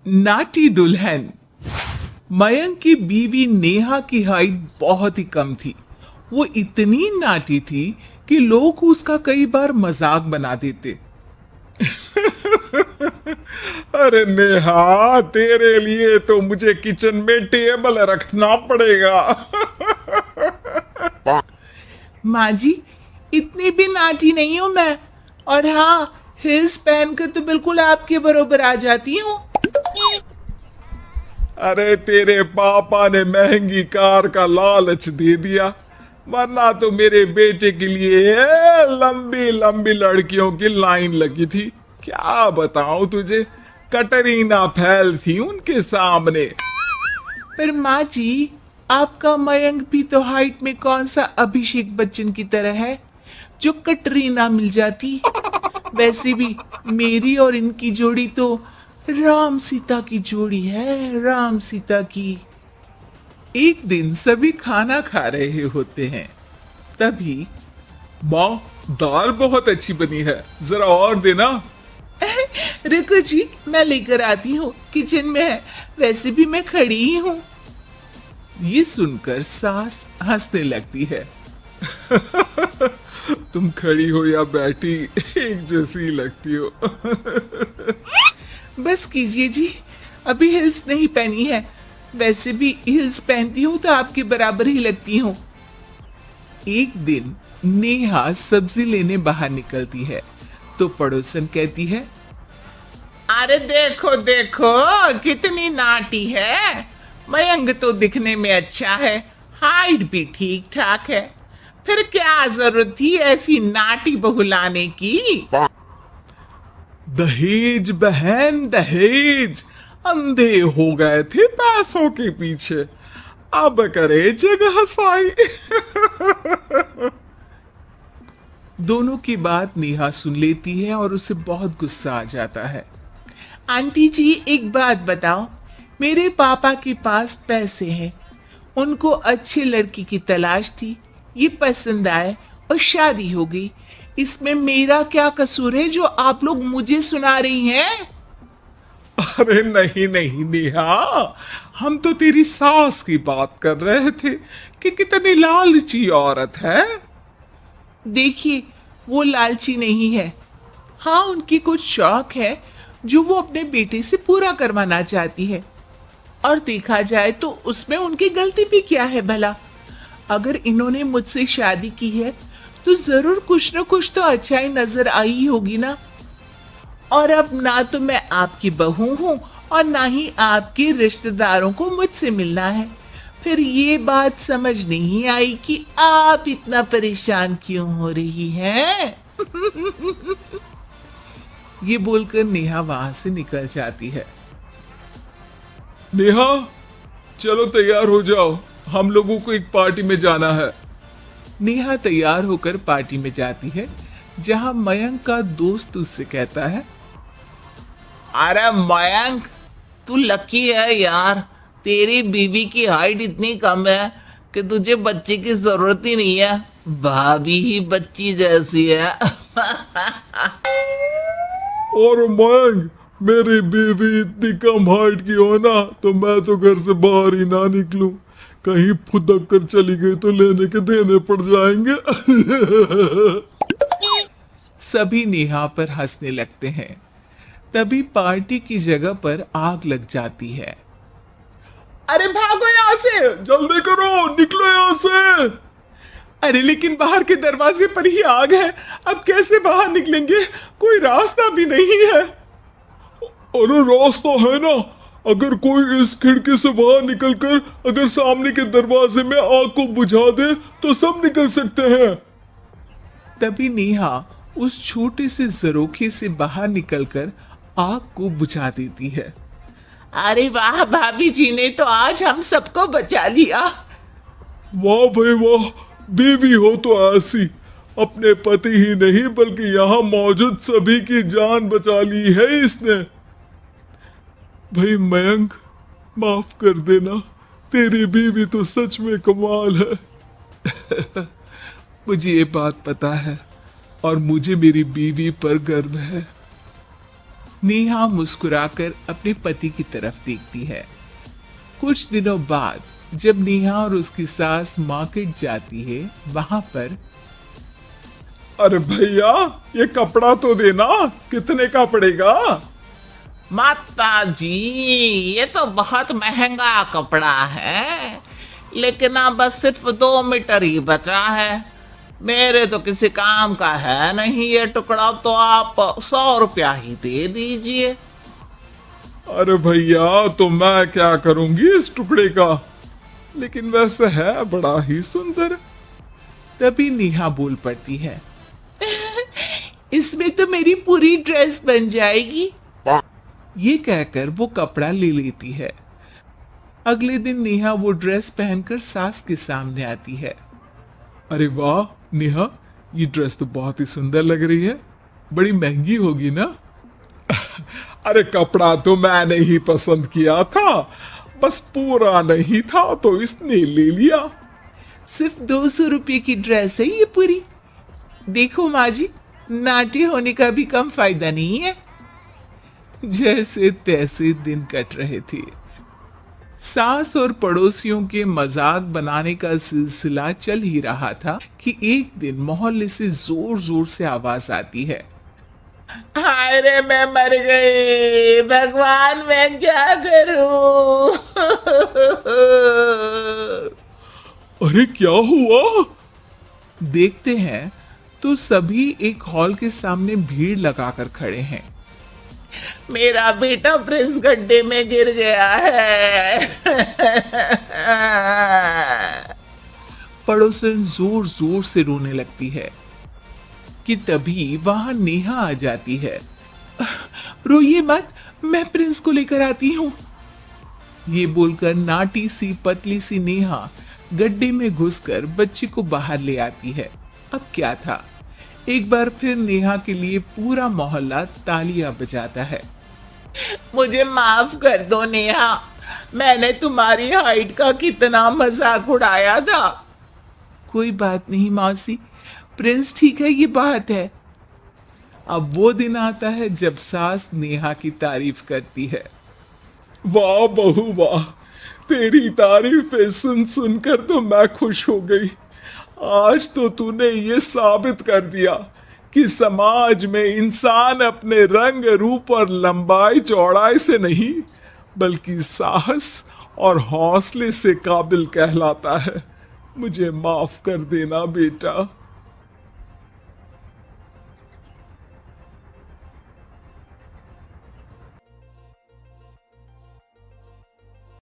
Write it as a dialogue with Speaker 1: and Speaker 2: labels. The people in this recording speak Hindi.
Speaker 1: नाटी दुल्हन। मयंक की बीवी नेहा की हाइट बहुत ही कम थी। वो इतनी नाटी थी कि लोग उसका कई बार मजाक बना देते। अरे नेहा, तेरे लिए तो मुझे किचन में टेबल रखना पड़ेगा। माँ जी, इतनी भी नाटी नहीं हूं मैं। और हाँ, हिल्स पहनकर तो बिल्कुल आपके बरोबर आ जाती हूँ। अरे तेरे पापा ने महंगी कार का लालच दे दिया, वरना तो मेरे बेटे के लिए लंबी लंबी लड़कियों की लाइन लगी थी। क्या बताऊं तुझे, कटरीना फैल थी उनके सामने। पर माँ जी, आपका मयंक भी तो हाइट में कौन सा अभिषेक बच्चन की तरह है जो कटरीना मिल जाती। वैसे भी मेरी और इनकी जोड़ी तो राम सीता की जोड़ी है, राम सीता की। एक दिन सभी खाना खा रहे होते हैं, तभी माँ, दाल बहुत अच्छी बनी है, जरा और देना। रुको जी, मैं लेकर आती हूँ, किचन में है, वैसे भी मैं खड़ी ही हूँ। ये सुनकर सास हंसने लगती है। तुम खड़ी हो या बैठी, एक जैसी लगती हो। बस कीजिए जी, अभी हिल्स नहीं पहनी है, वैसे भी हिल्स पहनती हूँ तो आपके बराबर ही लगती हूँ। एक दिन नेहा सब्जी लेने बाहर निकलती है तो पड़ोसन कहती है, अरे देखो देखो, कितनी नाटी है। मयंक तो दिखने में अच्छा है, हाइट भी ठीक ठाक है, फिर क्या जरूरत थी ऐसी नाटी बहू लाने की। दहेज बहन, दहेज। अंधे हो गए थे पैसों के पीछे, अब करे जगह साई। दोनों की बात नेहा सुन लेती है और उसे बहुत गुस्सा आ जाता है। आंटी जी, एक बात बताओ, मेरे पापा के पास पैसे हैं, उनको अच्छी लड़की की तलाश थी, ये पसंद आए और शादी हो गई। इसमें मेरा क्या कसूर है जो आप लोग मुझे सुना रही हैं? अरे नहीं नहीं नेहा, हम तो तेरी सास की बात कर रहे थे कि कितनी लालची औरत है। देखिए, वो लालची नहीं है। हाँ, उनकी कुछ शौक है जो वो अपने बेटे से पूरा करवाना चाहती है। और देखा जाए तो उसमें उनकी गलती भी क्या है भला। अगर इन्होंने मुझसे शादी की है तो जरूर कुछ न कुछ तो अच्छाई नजर आई होगी ना। और अब ना तो मैं आपकी बहू हूं और ना ही आपके रिश्तेदारों को मुझसे मिलना है। फिर ये बात समझ नहीं आई कि आप इतना परेशान क्यों हो रही हैं। ये बोलकर नेहा वहां से निकल जाती है। नेहा, चलो तैयार हो जाओ, हम लोगों को एक पार्टी में जाना है। नेहा तैयार होकर पार्टी में जाती है, जहां मयंक का दोस्त उससे कहता है, अरे मयंक, तू लकी है यार, तेरी बीवी की हाइट इतनी कम है कि तुझे बच्चे की जरूरत ही नहीं है, भाभी ही बच्ची जैसी है। और मयंक, मेरी बीवी इतनी कम हाइट की हो ना तो मैं तो घर से बाहर ही ना निकलूं, कहीं फुदक कर चली गई तो लेने के देने पड़ जाएंगे। सभी नेहा पर हंसने लगते हैं। तभी पार्टी की जगह पर आग लग जाती है। अरे भागो यहाँ से, जल्दी करो, निकलो यहाँ से। अरे लेकिन बाहर के दरवाजे पर ही आग है, अब कैसे बाहर निकलेंगे, कोई रास्ता भी नहीं है। अरे रास्ता है ना, अगर कोई इस खिड़की से बाहर निकलकर अगर सामने के दरवाजे में आग को बुझा दे तो सब निकल सकते हैं। तभी नेहा उस छोटे से जरोखे से बाहर निकलकर आग को बुझा देती है। अरे वाह, भाभी जी ने तो आज हम सबको बचा लिया। वाह भाई वाह, बीवी हो तो ऐसी, अपने पति ही नहीं बल्कि यहाँ मौजूद सभी की जान बचा ली है इसने। भाई मयंक, माफ कर देना, तेरी बीवी तो सच में कमाल है। मुझे ये बात पता है और मुझे मेरी बीवी पर गर्व है। नेहा मुस्कुराकर अपने पति की तरफ देखती है। कुछ दिनों बाद जब नेहा और उसकी सास मार्केट जाती है, वहां पर
Speaker 2: अरे भैया, ये कपड़ा तो देना, कितने का पड़ेगा?
Speaker 3: माता जी, ये तो बहुत महंगा कपड़ा है, लेकिन अब बस सिर्फ 2 मीटर ही बचा है। मेरे तो किसी काम का है नहीं ये टुकड़ा, तो आप 100 रुपया ही दे दीजिए।
Speaker 2: अरे भैया, तो मैं क्या करूंगी इस टुकड़े का, लेकिन वैसे है बड़ा ही सुंदर।
Speaker 1: तभी नेहा बोल पड़ती है, इसमें तो मेरी पूरी ड्रेस बन जाएगी। ये कहकर वो कपड़ा ले लेती है। अगले दिन नेहा वो ड्रेस पहनकर सास के सामने आती है।
Speaker 2: अरे वाह नेहा, ये ड्रेस तो बहुत ही सुंदर लग रही है, बड़ी महंगी होगी ना? अरे कपड़ा तो मैंने ही पसंद किया था, बस पूरा नहीं था तो इसने ले लिया।
Speaker 1: सिर्फ 200 रुपये की ड्रेस है ये पूरी। देखो माँ जी, नाटी होने का भी कम फायदा नहीं है। जैसे तैसे दिन कट रहे थे। सास और पड़ोसियों के मजाक बनाने का सिलसिला चल ही रहा था कि एक दिन मोहल्ले से जोर जोर से आवाज आती है,
Speaker 3: हाय रे, मैं मर गई, भगवान मैं क्या करूं?
Speaker 2: अरे क्या हुआ?
Speaker 1: देखते हैं तो सभी एक हॉल के सामने भीड़ लगाकर खड़े हैं।
Speaker 3: मेरा बेटा प्रिंस गड्ढे में गिर गया है।
Speaker 1: पड़ोसन जोर जोर से रोने लगती है कि तभी वहां नेहा आ जाती है। रोइए मत, मैं प्रिंस को लेकर आती हूँ। ये बोलकर नाटी सी पतली सी नेहा गड्ढे में घुसकर बच्चे को बाहर ले आती है। अब क्या था, एक बार फिर नेहा के लिए पूरा मोहल्ला तालियां बजाता है।
Speaker 3: मुझे माफ कर दो नेहा, मैंने तुम्हारी हाइट का कितना मजाक उड़ाया था।
Speaker 1: कोई बात नहीं मौसी, प्रिंस ठीक है, ये बात है। अब वो दिन आता है जब सास नेहा की तारीफ करती है।
Speaker 2: वाह बहू वाह, तेरी तारीफें सुन सुनकर तो मैं खुश हो गई। आज तो तूने ये साबित कर दिया कि समाज में इंसान अपने रंग रूप और लंबाई चौड़ाई से नहीं, बल्कि साहस और हौसले से काबिल कहलाता है। मुझे माफ कर देना बेटा।